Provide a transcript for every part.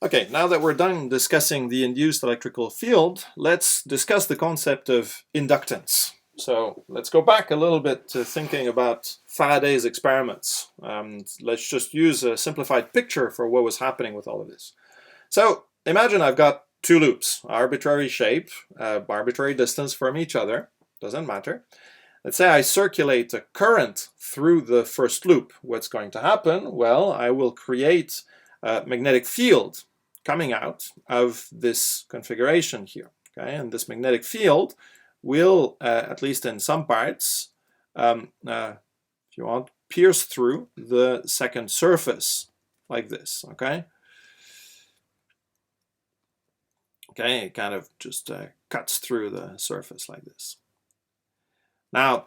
Okay, now that we're done discussing the induced electrical field, let's discuss the concept of inductance. So let's go back a little bit to thinking about Faraday's experiments. Let's just use a simplified picture for what was happening with all of this. So imagine I've got two loops, arbitrary shape, arbitrary distance from each other, doesn't matter. Let's say I circulate a current through the first loop. What's going to happen? Well, I will create a magnetic field coming out of this configuration here. Okay, and this magnetic field will, at least in some parts, if you want, pierce through the second surface like this. Okay. Okay, it kind of just cuts through the surface like this. Now,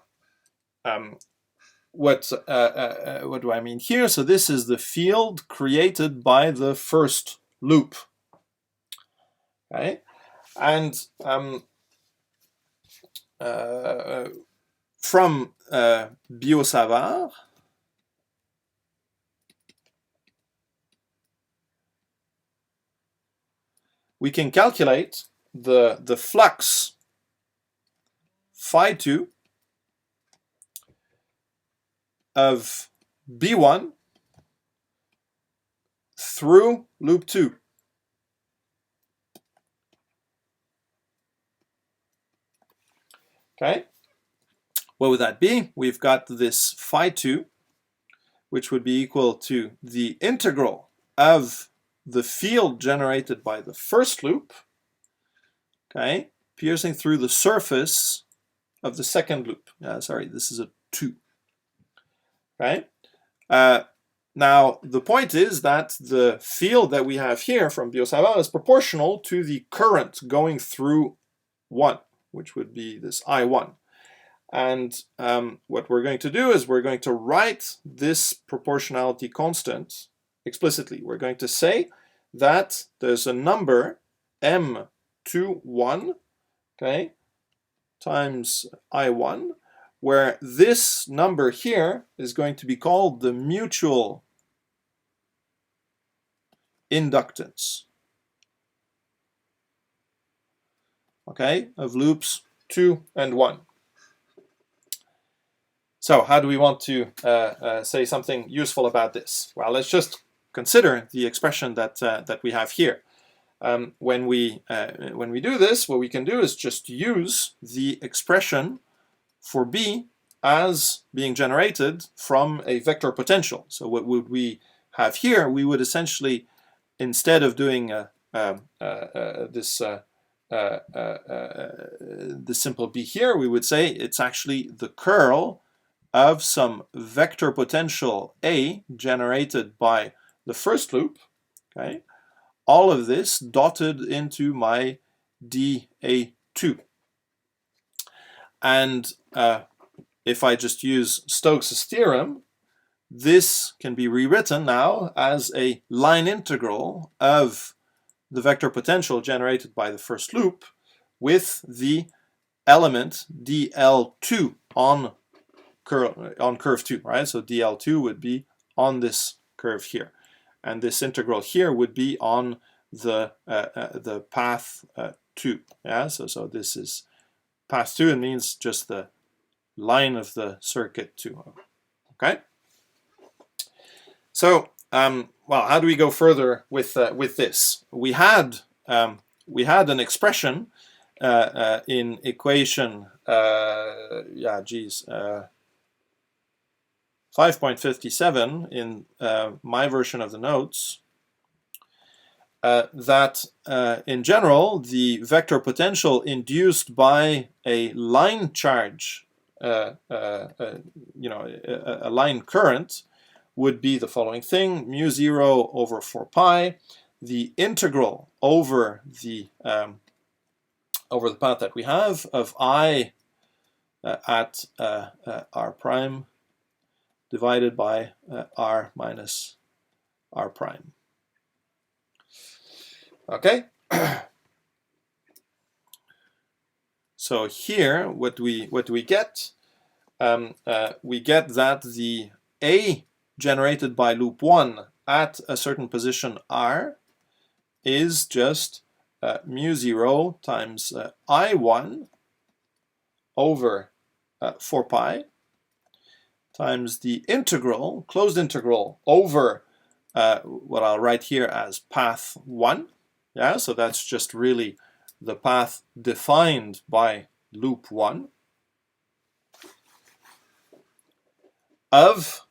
what do I mean here? So this is the field created by the first loop. Okay, and from Biot-Savart, we can calculate the flux phi2 of B1 through loop 2. Okay, what would that be? We've got this phi2, which would be equal to the integral of the field generated by the first loop, okay, piercing through the surface of the second loop. Sorry, this is a 2. Okay. Now the point is that the field that we have here from Biot-Savart is proportional to the current going through 1, which would be this I1. And what we're going to do is we're going to write this proportionality constant explicitly. We're going to say that there's a number M21, okay, times I1, where this number here is going to be called the mutual inductance, okay, of loops 2 and 1. So how do we want to say something useful about this? Well, let's just consider the expression that we have here. When we do this, what we can do is just use the expression for B as being generated from a vector potential. So what would we have here? We would essentially, instead of doing this simple B here, we would say it's actually the curl of some vector potential A generated by the first loop, okay, all of this dotted into my dA2. And if I just use Stokes' theorem, this can be rewritten now as a line integral of the vector potential generated by the first loop with the element dL2 on curve 2, right? So dL2 would be on this curve here, and this integral here would be on the path 2. Yeah, so this is path 2. It means just the line of the circuit 2. Okay. So well, how do we go further with this? We had an expression in equation 5.57 in my version of the notes, that in general the vector potential induced by a line charge, a line current, would be the following thing: mu 0 over 4 pi, the integral over the path that we have of I at r prime divided by r minus r prime. Okay. So here, what we get, we get that the A generated by loop 1 at a certain position r is just mu 0 times I1 over 4 pi times the integral, closed integral, over what I'll write here as path 1. Yeah, so that's just really the path defined by loop 1 of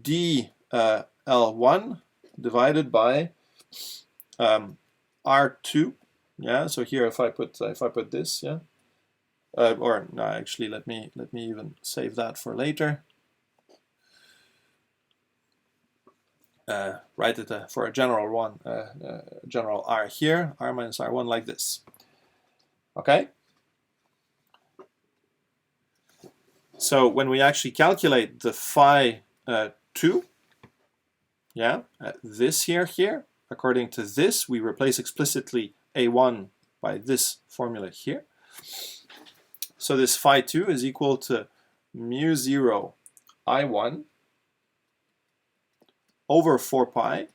dL1 divided by R2. Yeah, so here if I put this, yeah, or no, actually let me even save that for later. Write it for a general one, general R here, R minus R1 like this. Okay. So when we actually calculate the phi 2, yeah, this here, according to this, we replace explicitly A1 by this formula here. So this phi 2 is equal to mu 0 I1 over 4 pi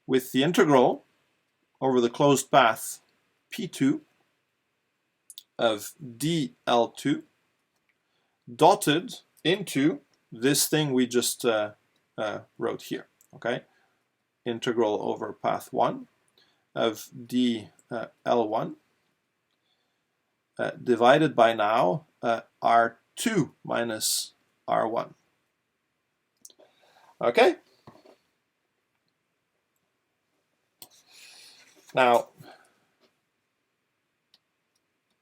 with the integral over the closed path P2 of dL2 dotted into this thing we just wrote here, okay? Integral over path 1 of dL1 divided by now R2 minus R1. Okay? Now,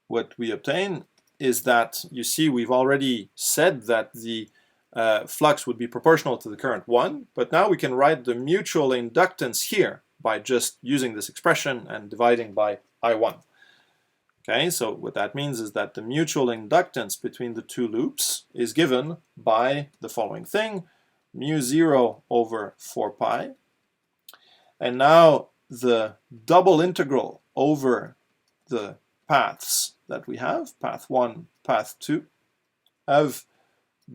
what we obtain is that, you see, we've already said that the flux would be proportional to the current 1, but now we can write the mutual inductance here by just using this expression and dividing by I1. Okay, so what that means is that the mutual inductance between the two loops is given by the following thing, mu 0 over 4 pi, and now the double integral over the paths that we have, path 1, path 2, of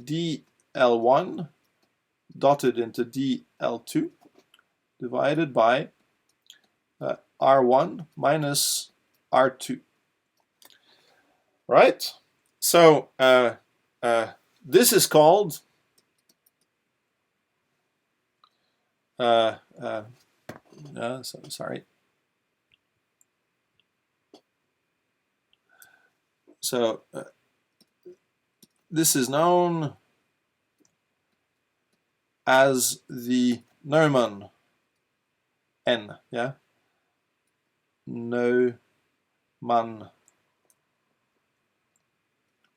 dL1 dotted into dL2 divided by R1 minus R2. Right? So this is called sorry. So this is known as the Neumann N, yeah? Neumann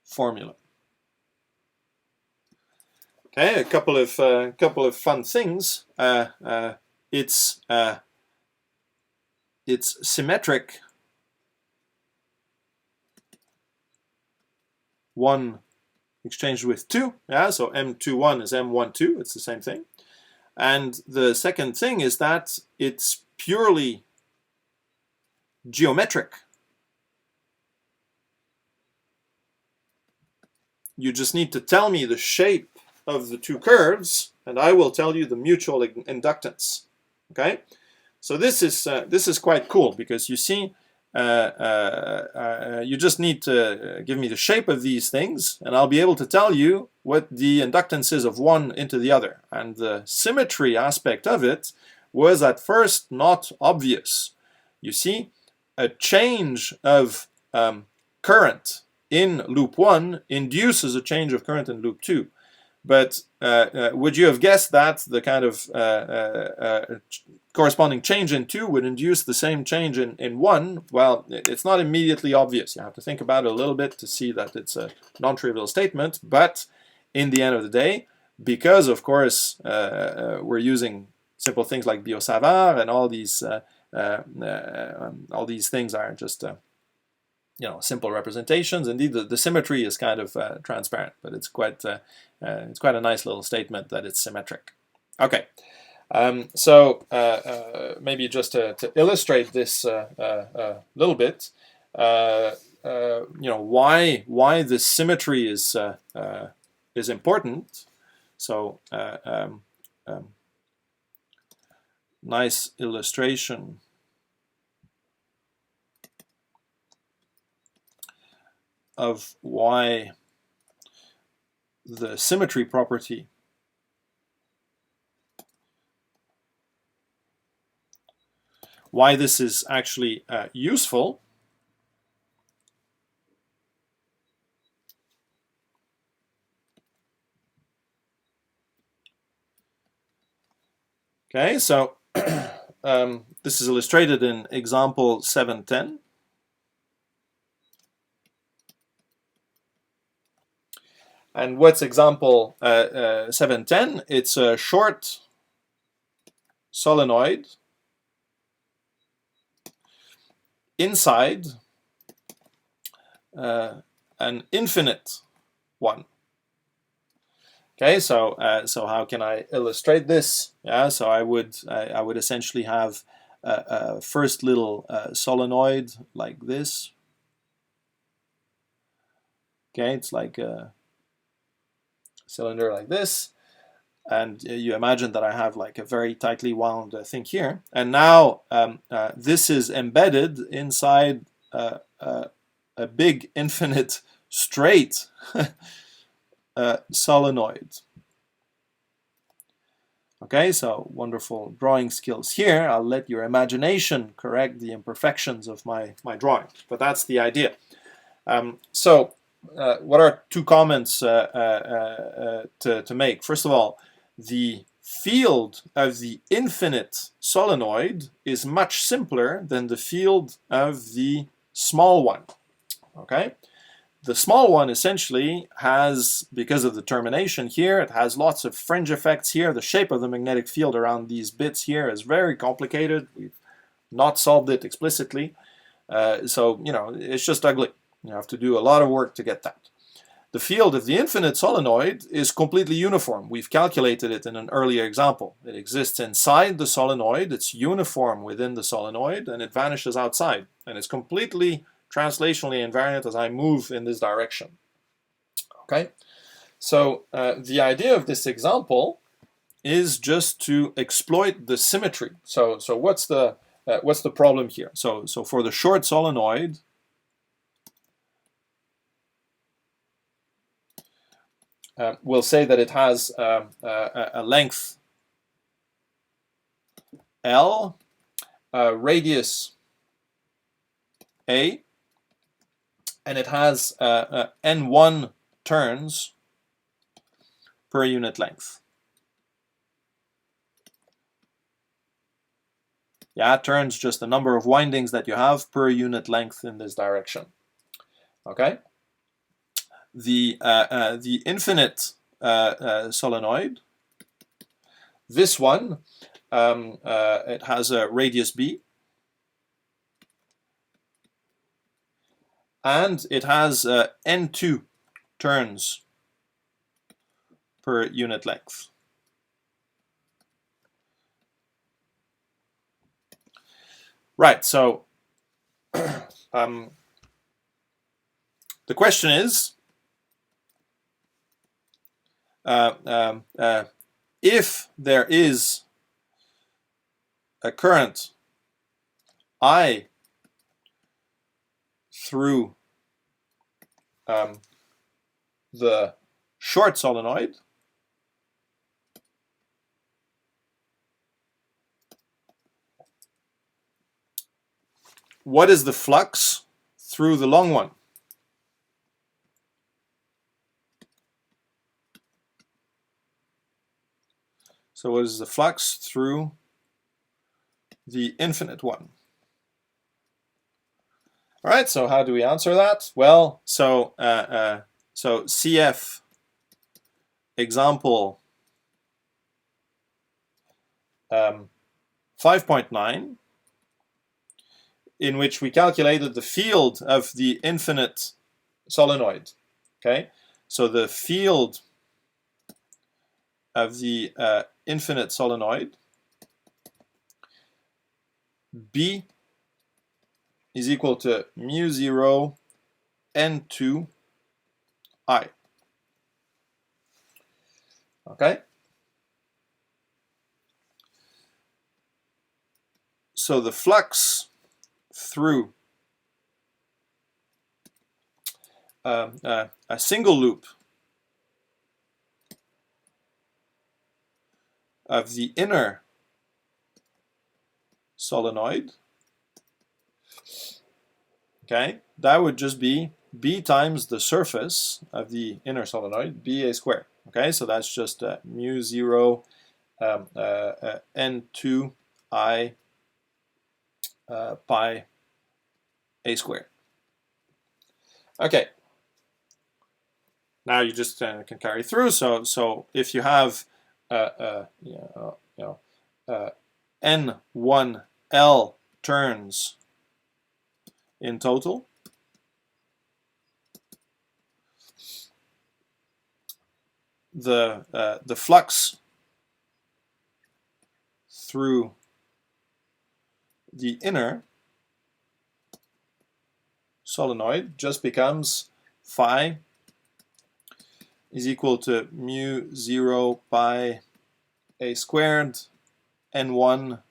formula. Okay, a couple of fun things. It's symmetric. 1 exchanged with 2, yeah, so M21 is M12, it's the same thing. And the second thing is that it's purely geometric. You just need to tell me the shape of the two curves, and I will tell you the mutual inductance. Okay, so this is quite cool, because you see, you just need to give me the shape of these things, and I'll be able to tell you what the inductance is of one into the other. And the symmetry aspect of it was at first not obvious. You see, a change of current in loop 1 induces a change of current in loop 2. But would you have guessed that the kind of corresponding change in 2 would induce the same change in 1? Well, it's not immediately obvious. You have to think about it a little bit to see that it's a non-trivial statement. But in the end of the day, because of course we're using simple things like Biot-Savart, and all these things are just simple representations. Indeed, the symmetry is kind of transparent, but it's quite a nice little statement that it's symmetric. Okay, so maybe just to illustrate this a little bit, why this symmetry is important. So nice illustration of why the symmetry property why this is actually useful. Okay, so this is illustrated in example 710. And what's example 710? It's a short solenoid inside an infinite one. Okay, so how can I illustrate this? Yeah, so I would essentially have a first little solenoid like this. Okay, it's like a cylinder like this, and you imagine that I have like a very tightly wound thing here, and now this is embedded inside a big infinite straight solenoid. Okay, so wonderful drawing skills here. I'll let your imagination correct the imperfections of my drawing, but that's the idea. So what are two comments to make? First of all, the field of the infinite solenoid is much simpler than the field of the small one. Okay? The small one essentially has, because of the termination here, it has lots of fringe effects here. The shape of the magnetic field around these bits here is very complicated. We've not solved it explicitly. So, you know, it's just ugly. You have to do a lot of work to get that. The field of the infinite solenoid is completely uniform. We've calculated it in an earlier example. It exists inside the solenoid, it's uniform within the solenoid, and it vanishes outside. And it's completely translationally invariant as I move in this direction. Okay, so the idea of this example is just to exploit the symmetry. So what's the problem here? So for the short solenoid, we'll say that it has a length L, radius A, and it has N1 turns per unit length. Yeah, turns just the number of windings that you have per unit length in this direction. Okay. The infinite solenoid, this one, it has a radius B, and it has N2 turns per unit length. Right, so the question is, if there is a current I through the short solenoid, what is the flux through the long one? So what is the flux through the infinite one? All right, so how do we answer that? Well, so CF example 5.9, in which we calculated the field of the infinite solenoid. Okay, so the field of the infinite solenoid, B is equal to mu0 N2 I. Okay. so the flux through a single loop of the inner solenoid, okay, that would just be B times the surface of the inner solenoid, BA squared. Okay, so that's just mu 0 N2 I pi A squared. Okay, now you just can carry through. So if you have N1L turns in total, the flux through the inner solenoid just becomes phi is equal to mu 0 pi A squared N1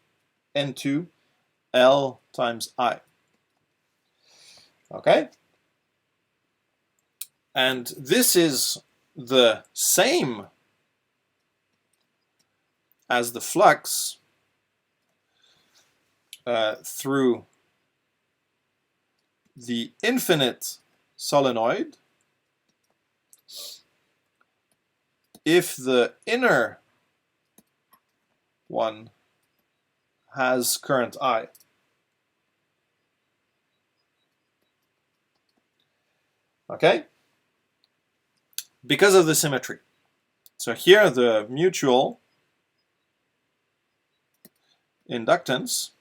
N2 L times I. Okay? And this is the same as the flux through the infinite solenoid if the inner one has current I. Okay? Because of the symmetry. So here the mutual inductance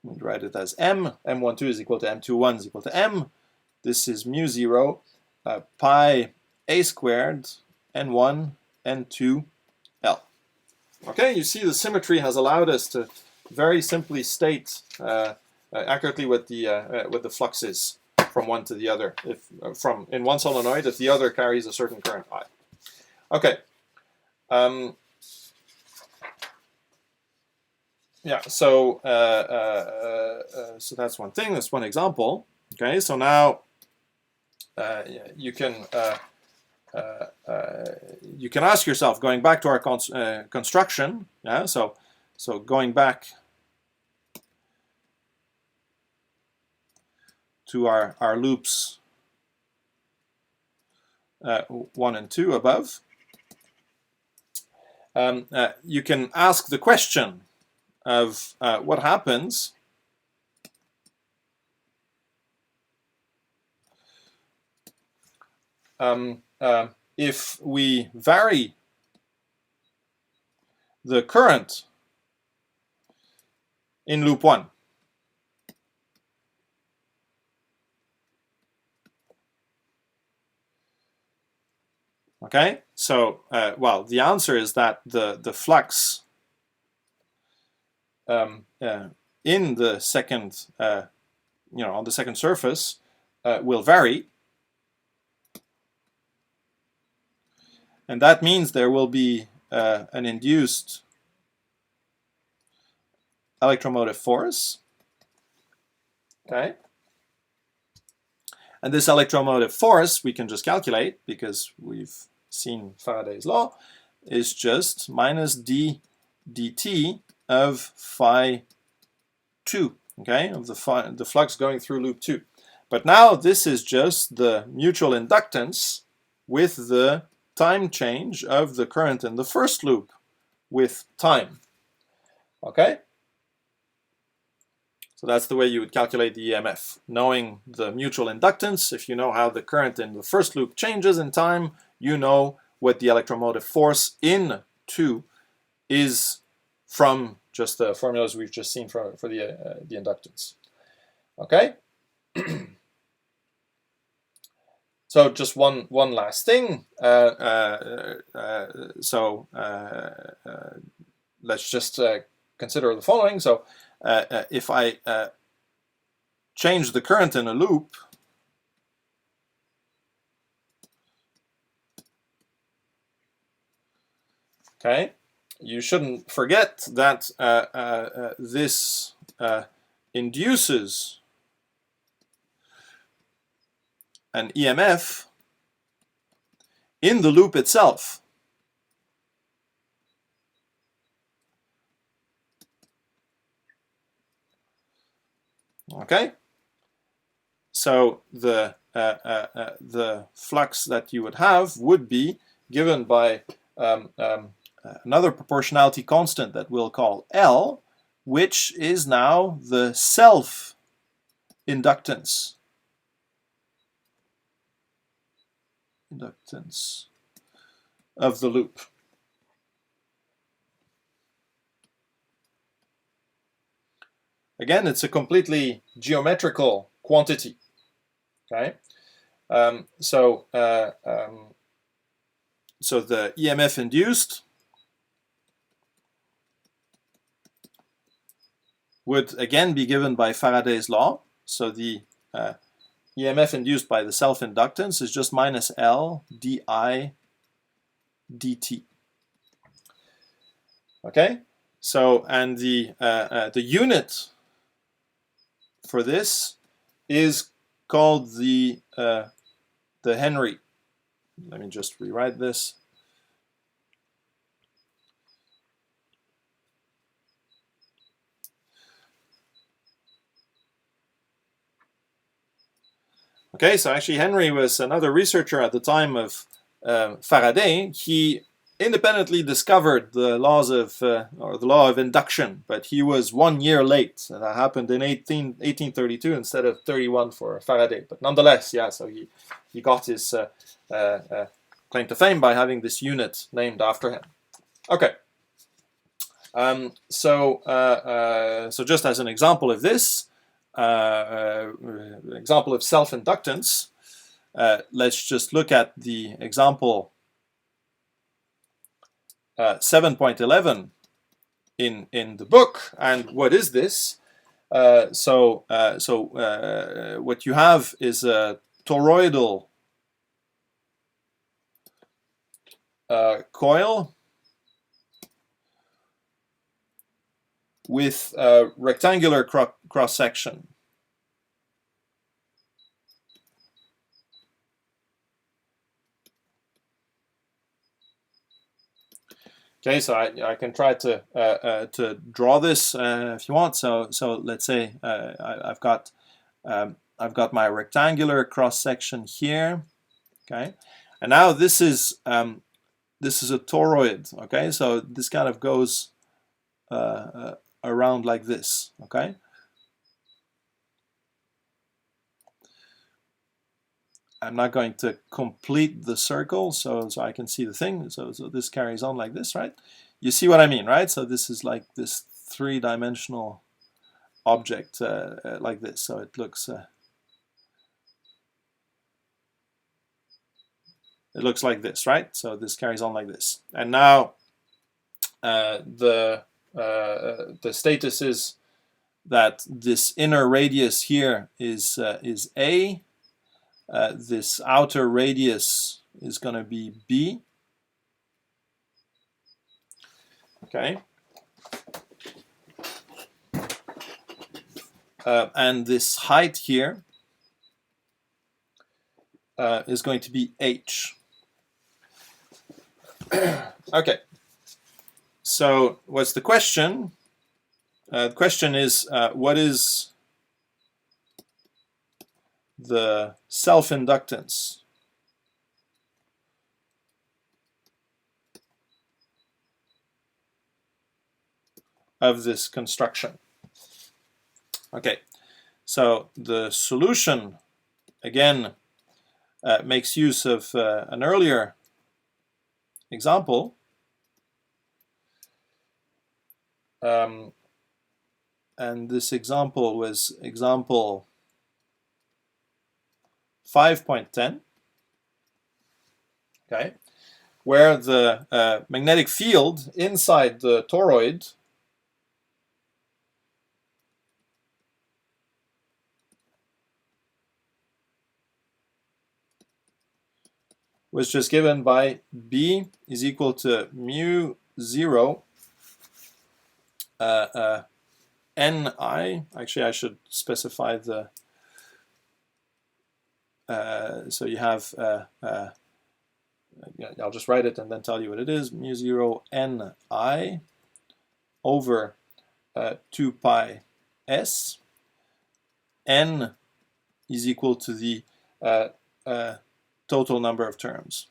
we write it as M. M12 is equal to M21 is equal to M. This is mu 0 pi A squared N1 N2 L. Okay, you see the symmetry has allowed us to very simply state accurately what the flux is from one to the other. If from in one solenoid, if the other carries a certain current I. Okay. Yeah. So so that's one thing. That's one example. Okay. So now you can ask yourself, going back to our construction. Yeah. So going back to our loops 1 and 2 above, you can ask the question of what happens if we vary the current in loop 1. Okay, so well, the answer is that the flux in the second, on the second surface will vary, and that means there will be an induced electromotive force. Okay. And this electromotive force we can just calculate because we've seen Faraday's law is just minus d dt of phi 2, okay, of the flux going through loop 2. But now this is just the mutual inductance with the time change of the current in the first loop with time. Okay? So that's the way you would calculate the EMF. Knowing the mutual inductance, if you know how the current in the first loop changes in time, you know what the electromotive force in 2 is from just the formulas we've just seen for the inductance. Okay? So just one last thing. Let's just consider the following. So if I change the current in a loop, Okay, you shouldn't forget that this induces an EMF in the loop itself. Okay, so the flux that you would have would be given by another proportionality constant that we'll call L, which is now the self-inductance. Inductance of the loop. Again, it's a completely geometrical quantity. Okay, so the EMF induced would again be given by Faraday's law. So the EMF induced by the self-inductance is just minus L di dt. Okay, so and the unit for this is called the Henry. Let me just rewrite this. Okay, so actually Henry was another researcher at the time of Faraday. He independently discovered the laws of, or the law of induction, but he was 1 year late. And that happened in 1832 instead of 31 for Faraday. But nonetheless, yeah, so he got his claim to fame by having this unit named after him. Okay. So just as an example of this, example of self-inductance, let's just look at the example 7.11 in the book. And what is this? What you have is a toroidal coil with a rectangular cross-section. Okay, so I can try to draw this if you want. So let's say I've got my rectangular cross-section here. Okay, and now this is a toroid. Okay, so this kind of goes around like this. Okay. I'm not going to complete the circle so I can see the thing. So this carries on like this, right? You see what I mean, right? So this is like this three-dimensional object like this. So it looks like this, right? So this carries on like this. And now the status is that this inner radius here is A. This outer radius is going to be B. Okay. And this height here is going to be H. Okay. So what's the question? The question is, what is the self-inductance of this construction? Okay, so the solution again makes use of an earlier example, and this example was example 5.10, okay, where the magnetic field inside the toroid was just given by B is equal to mu 0 Ni. Actually, I should specify the. So you have. I'll just write it and then tell you what it is. Mu 0 Ni over 2 pi s. N is equal to the total number of terms.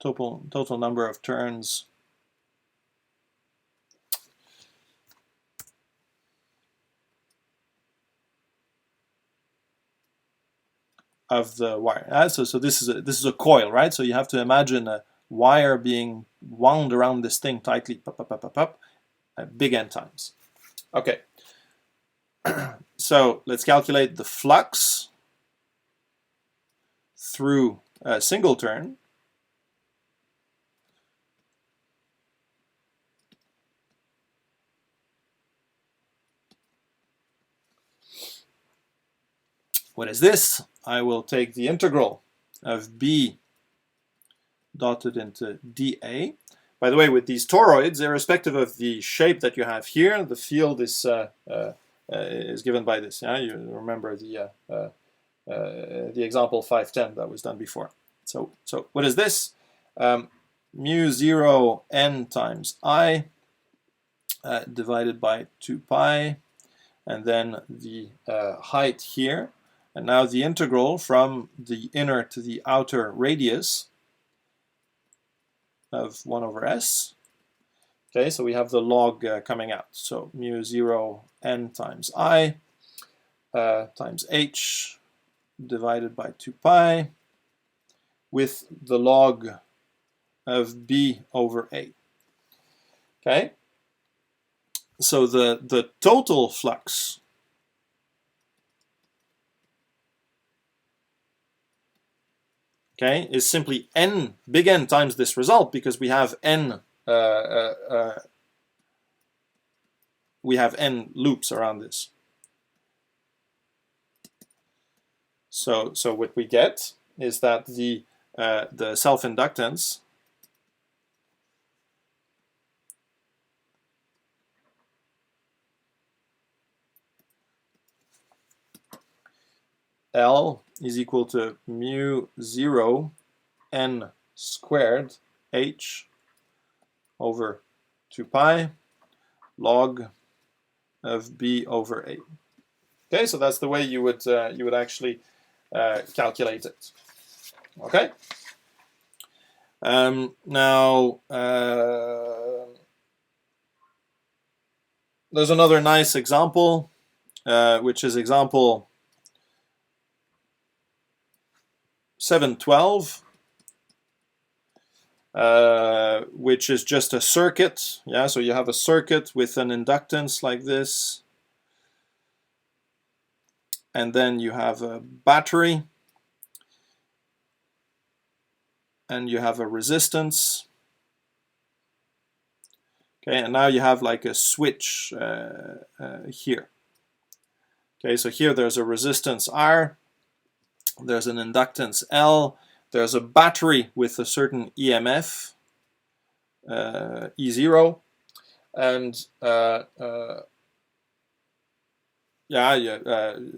Total number of turns of the wire. So this is a coil, right? So you have to imagine a wire being wound around this thing tightly, pop, big N times. Okay. So let's calculate the flux through a single turn. What is this? I will take the integral of B dotted into dA. By the way, with these toroids, irrespective of the shape that you have here, the field is given by this. Yeah, you remember the example 510 that was done before. So what is this? Mu 0 n times I divided by 2 pi, and then the height here. And now the integral from the inner to the outer radius of 1 over s. Okay, so we have the log coming out. So mu 0 n times I times h divided by 2 pi with the log of b over a. Okay, so the total flux is simply n, big N times this result, because we have n loops around this. So what we get is that the self-inductance L is equal to mu 0 n squared h over 2 pi log of b over a. Okay, so that's the way you would actually calculate it. Okay. Now there's another nice example, which is example 712, which is just a circuit. Yeah, so you have a circuit with an inductance like this, and then you have a battery, and you have a resistance. Okay, and now you have like a switch here. Okay, so here there's a resistance R, there's an inductance L, there's a battery with a certain EMF, E0, and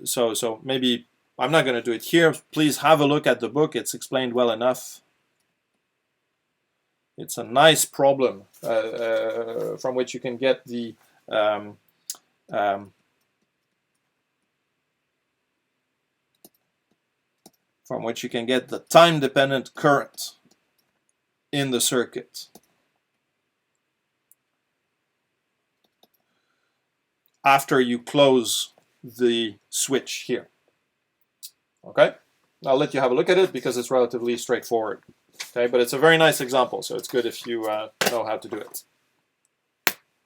so maybe I'm not going to do it here. Please have a look at the book, it's explained well enough. It's a nice problem from which you can get the time-dependent current in the circuit after you close the switch here. Okay, I'll let you have a look at it because it's relatively straightforward. Okay, but it's a very nice example, so it's good if you know how to do it.